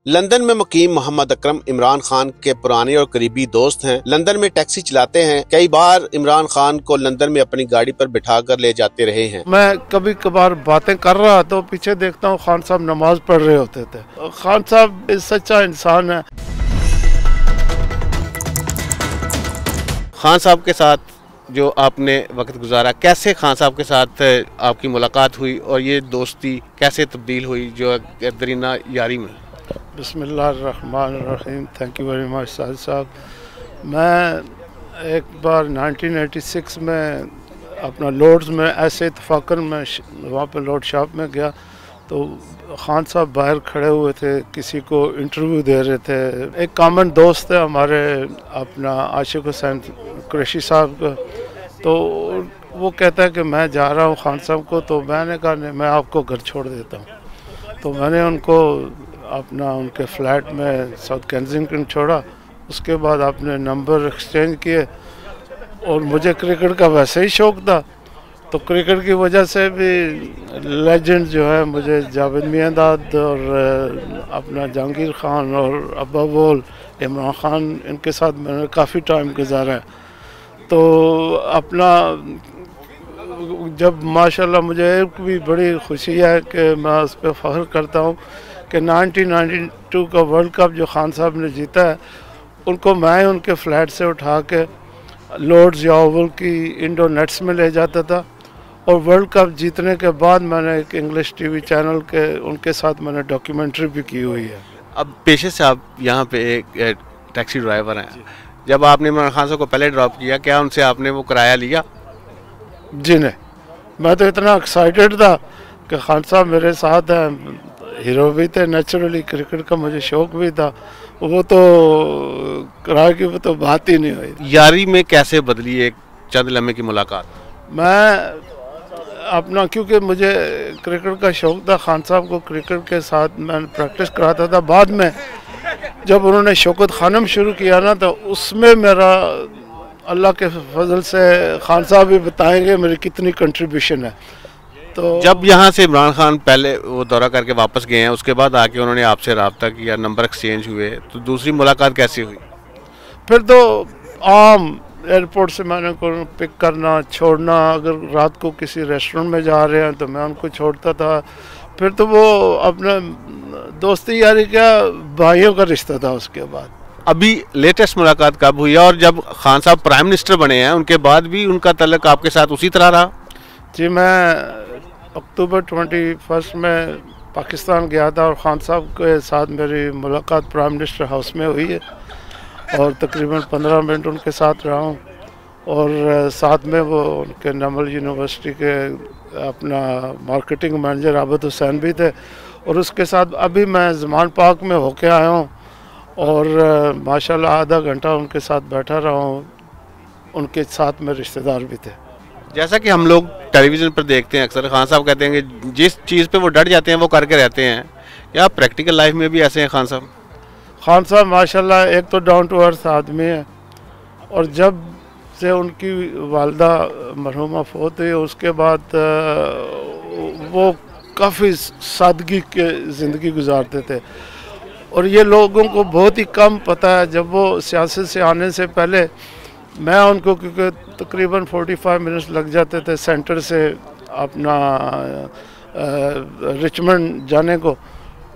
London में मुकीम मोहम्मद अकरम इमरान खान के पुराने और करीबी दोस्त हैं। लंदन में टैक्सी चलाते हैं। कई बार इमरान खान को लंदन में अपनी गाड़ी पर बिठा कर ले जाते रहे हैं। मैं कभी कभार बातें कर रहा तो पीछे देखता हूँ खान साहब नमाज पढ़ रहे होते थे। खान साहब सच्चा इंसान है। खान साहब के साथ जो आपने वक्त गुजारा, कैसे खान साहब के साथ आपकी मुलाकात हुई और ये दोस्ती कैसे तब्दील हुई जो दरीना यारी में? बिस्मिल्लाहिर्रहमानिर्रहीम। Thank you very much Shahid साहब। मैं एक बार 1986 में अपना लॉर्ड्स में ऐसे इत्तफाकन में वहाँ पे लॉर्ड शॉप में गया तो खान साहब बाहर खड़े हुए थे, किसी को इंटरव्यू दे रहे थे। एक कॉमन दोस्त है हमारे अपना आशिक हुसैन कुरैशी साहब का, तो वो कहता है कि मैं जा रहा हूँ खान साहब को, तो मैंने कहा नहीं, मैं आपको घर छोड़ देता हूँ। तो मैंने उनको अपना उनके फ्लैट में साउथ केंसिंगटन छोड़ा। उसके बाद आपने नंबर एक्सचेंज किए और मुझे क्रिकेट का वैसे ही शौक़ था, तो क्रिकेट की वजह से भी लेजेंड जो है मुझे जावेद मियांदाद और अपना जहांगीर खान और अब्बा बोल इमरान खान, इनके साथ मैंने काफ़ी टाइम गुजारा है। तो अपना जब माशाल्लाह मुझे एक भी बड़ी खुशी है कि मैं उस पर फ़ख्र करता हूँ कि 1992 का वर्ल्ड कप जो खान साहब ने जीता है, उनको मैं उनके फ्लैट से उठा के लॉर्ड्स या ओवल की इंडोर नेट्स में ले जाता था। और वर्ल्ड कप जीतने के बाद मैंने एक इंग्लिश टीवी चैनल के उनके साथ मैंने डॉक्यूमेंट्री भी की हुई है। अब पेशे से आप यहाँ पे एक टैक्सी ड्राइवर हैं। जब आपने इमरान खान साहब को पहले ड्रॉप किया, क्या उनसे आपने वो किराया लिया? जी नहीं, मैं तो इतना एक्साइटेड था कि खान साहब मेरे साथ हैं, हीरो भी थे, नेचुरली क्रिकेट का मुझे शौक़ भी था। वो तो किराए की वो तो बात ही नहीं हुई। यारी में कैसे बदली एक चंद लम्हे की मुलाकात? मैं अपना क्योंकि मुझे क्रिकेट का शौक़ था, खान साहब को क्रिकेट के साथ मैं प्रैक्टिस कराता था। बाद में जब उन्होंने शौकत खानम शुरू किया ना, तो उसमें मेरा अल्लाह के फजल से खान साहब भी बताएंगे मेरी कितनी कंट्रीब्यूशन है। तो जब यहाँ से इमरान खान पहले वो दौरा करके वापस गए हैं, उसके बाद आके उन्होंने आपसे रब्ता किया, नंबर एक्सचेंज हुए, तो दूसरी मुलाकात कैसी हुई? फिर तो आम एयरपोर्ट से मैंने को पिक करना छोड़ना, अगर रात को किसी रेस्टोरेंट में जा रहे हैं तो मैं उनको छोड़ता था। फिर तो वो अपना दोस्ती यारी क्या भाइयों का रिश्ता था। उसके बाद अभी लेटेस्ट मुलाकात कब हुई? और जब खान साहब प्राइम मिनिस्टर बने हैं उनके बाद भी उनका तल्लक आपके साथ उसी तरह रहा? जी, मैं अक्टूबर 21 में पाकिस्तान गया था और ख़ान साहब के साथ मेरी मुलाकात प्राइम मिनिस्टर हाउस में हुई है और तकरीबन 15 मिनट उनके साथ रहा हूँ। और साथ में वो उनके नमल यूनिवर्सिटी के अपना मार्केटिंग मैनेजर आबिद हुसैन भी थे। और उसके साथ अभी मैं ज़मान पार्क में होके आया हूँ और माशाल्लाह आधा घंटा उनके साथ बैठा रहा हूँ। उनके साथ में रिश्तेदार भी थे। जैसा कि हम लोग टेलीविज़न पर देखते हैं, अक्सर खान साहब कहते हैं कि जिस चीज़ पे वो डट जाते हैं वो करके रहते हैं। क्या प्रैक्टिकल लाइफ में भी ऐसे हैं खान साहब? खान साहब माशाल्लाह एक तो डाउन टू अर्थ आदमी है, और जब से उनकी वालदा मरहुमा फौत हुई उसके बाद वो काफ़ी सादगी के ज़िंदगी गुजारते थे। और ये लोगों को बहुत ही कम पता है। जब वो सियासत से आने से पहले मैं उनको, क्योंकि तकरीबन 45 मिनट्स लग जाते थे सेंटर से अपना रिचमंड जाने को,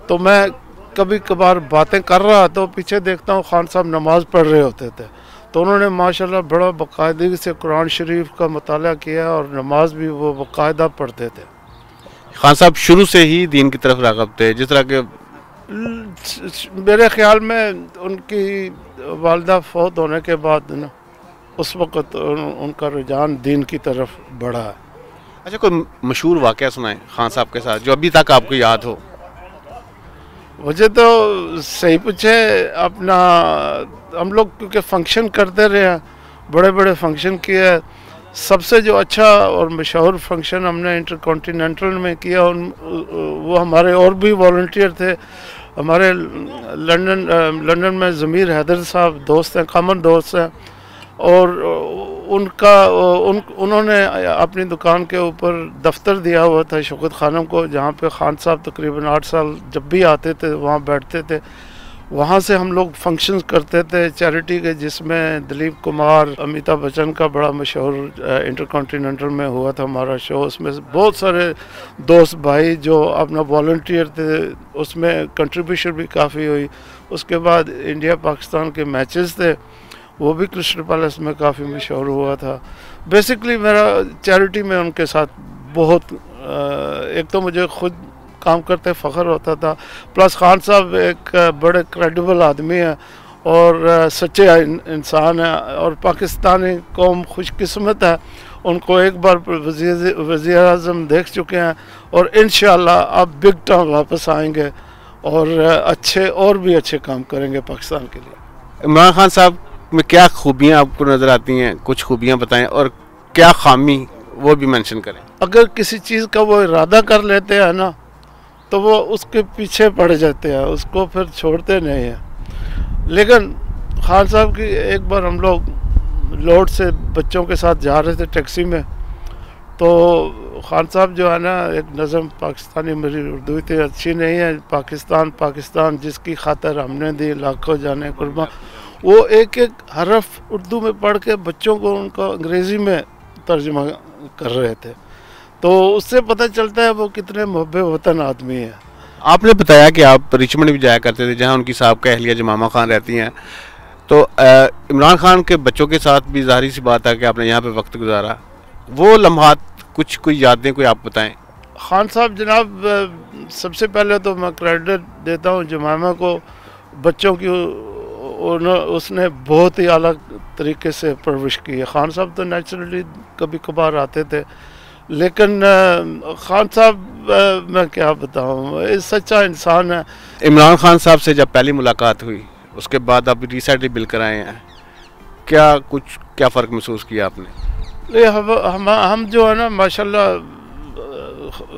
तो मैं कभी कभार बातें कर रहा तो पीछे देखता हूँ खान साहब नमाज पढ़ रहे होते थे। तो उन्होंने माशाल्लाह बड़ा बाकायदगी से कुरान शरीफ का मुताला किया और नमाज भी वो बाकायदा पढ़ते थे। खान साहब शुरू से ही दीन की तरफ राग़िब थे, जिस तरह के मेरे ख्याल में उनकी वालदा फौत होने के बाद ना उस वक़्त उनका रुझान दीन की तरफ बढ़ा है। अच्छा, कोई मशहूर वाक़या सुनाएं खान साहब के साथ जो अभी तक आपको याद हो? मुझे तो सही पूछे, अपना हम लोग क्योंकि फंक्शन करते रहे हैं, बड़े बड़े फंक्शन किए। सबसे जो अच्छा और मशहूर फंक्शन हमने इंटरकॉन्टिनेंटल में किया, वो हमारे और भी वॉलंटियर थे। हमारे लंदन में ज़मीर हैदर साहब दोस्त हैं, कॉमन दोस्त हैं, और उन्होंने अपनी दुकान के ऊपर दफ्तर दिया हुआ था शौकत खानम को, जहाँ पे खान साहब तकरीबन 8 साल जब भी आते थे वहाँ बैठते थे। वहाँ से हम लोग फंक्शंस करते थे चैरिटी के, जिसमें दिलीप कुमार, अमिताभ बच्चन का बड़ा मशहूर इंटरकॉन्टिनेंटल में हुआ था हमारा शो। उसमें बहुत सारे दोस्त भाई जो अपना वॉलंटियर थे, उसमें कंट्रीब्यूशन भी काफ़ी हुई। उसके बाद इंडिया पाकिस्तान के मैचेस थे, वो भी क्रिस्टल पैलेस में काफ़ी मशहूर हुआ था। बेसिकली मेरा चैरिटी में उनके साथ बहुत एक तो मुझे खुद काम करते फ़ख्र होता था, प्लस खान साहब एक बड़े क्रेडिबल आदमी हैं और सच्चे इंसान हैं, और पाकिस्तानी कौम खुशकिस्मत है, उनको एक बार वज़ीर आज़म देख चुके हैं और इंशाअल्लाह अब बिग टाइम वापस आएंगे और अच्छे और भी अच्छे काम करेंगे पाकिस्तान के लिए। इमरान खान साहब में क्या खूबियाँ आपको नज़र आती हैं, कुछ खूबियाँ बताएं, और क्या खामी वो भी मेंशन करें। अगर किसी चीज़ का वो इरादा कर लेते हैं ना, तो वो उसके पीछे पड़ जाते हैं, उसको फिर छोड़ते नहीं हैं। लेकिन खान साहब की एक बार हम लोग लोड से बच्चों के साथ जा रहे थे टैक्सी में, तो खान साहब जो है ना, एक नज़म पाकिस्तानी, मेरी उर्दू इतनी अच्छी नहीं है, पाकिस्तान पाकिस्तान जिसकी खातर हमने दी लाखों जाने कुर्बान, वो एक एक हरफ उर्दू में पढ़ के बच्चों को उनको अंग्रेज़ी में तर्जुमा कर रहे थे। तो उससे पता चलता है वो कितने मुहब्बे वतन आदमी हैं। आपने बताया कि आप रिचमंड भी जाया करते थे, जहाँ उनकी साहब का अहलिया जमामा खान रहती हैं, तो इमरान खान के बच्चों के साथ भी ज़ाहिर सी बात है कि आपने यहाँ पे वक्त गुजारा। वो लम्हात कुछ कोई यादें कोई आप बताएं। खान साहब जनाब, सबसे पहले तो मैं क्रेडिट देता हूँ जमामा को, बच्चों की उसने बहुत ही अलग तरीके से परवरिश की है। खान साहब तो नेचुरली कभी कभार आते थे, लेकिन खान साहब मैं क्या बताऊँ, सच्चा इंसान है। इमरान खान साहब से जब पहली मुलाकात हुई, उसके बाद आप रिसेंटली बिल कराए हैं, क्या फ़र्क महसूस किया आपने? हम जो है ना माशाल्लाह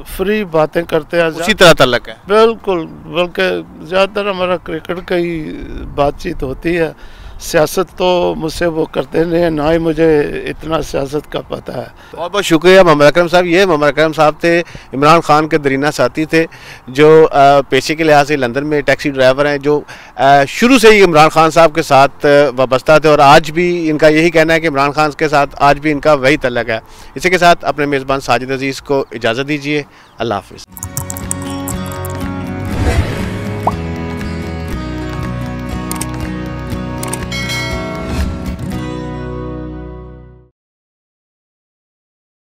फ्री बातें करते हैं, उसी तरह तल्लक है। बिल्कुल, बल्कि ज़्यादातर हमारा क्रिकेट का ही बातचीत होती है। सियासत तो मुझसे वो करते नहीं है, ना ही मुझे इतना सियासत का पता है। बहुत बहुत शुक्रिया मोहम्मद अकरम साहब। ये मोहम्मद अकरम साहब थे, इमरान खान के दरीना साथी थे, जो पेशे के लिहाज से लंदन में टैक्सी ड्राइवर हैं, जो शुरू से ही इमरान खान साहब के साथ वाबस्ता थे, और आज भी इनका यही कहना है कि इमरान खान के साथ आज भी इनका वही तल्लक है। इसी के साथ अपने मेज़बान साजिद अजीज़ को इजाज़त दीजिए। अल्लाह हाफ़िज़।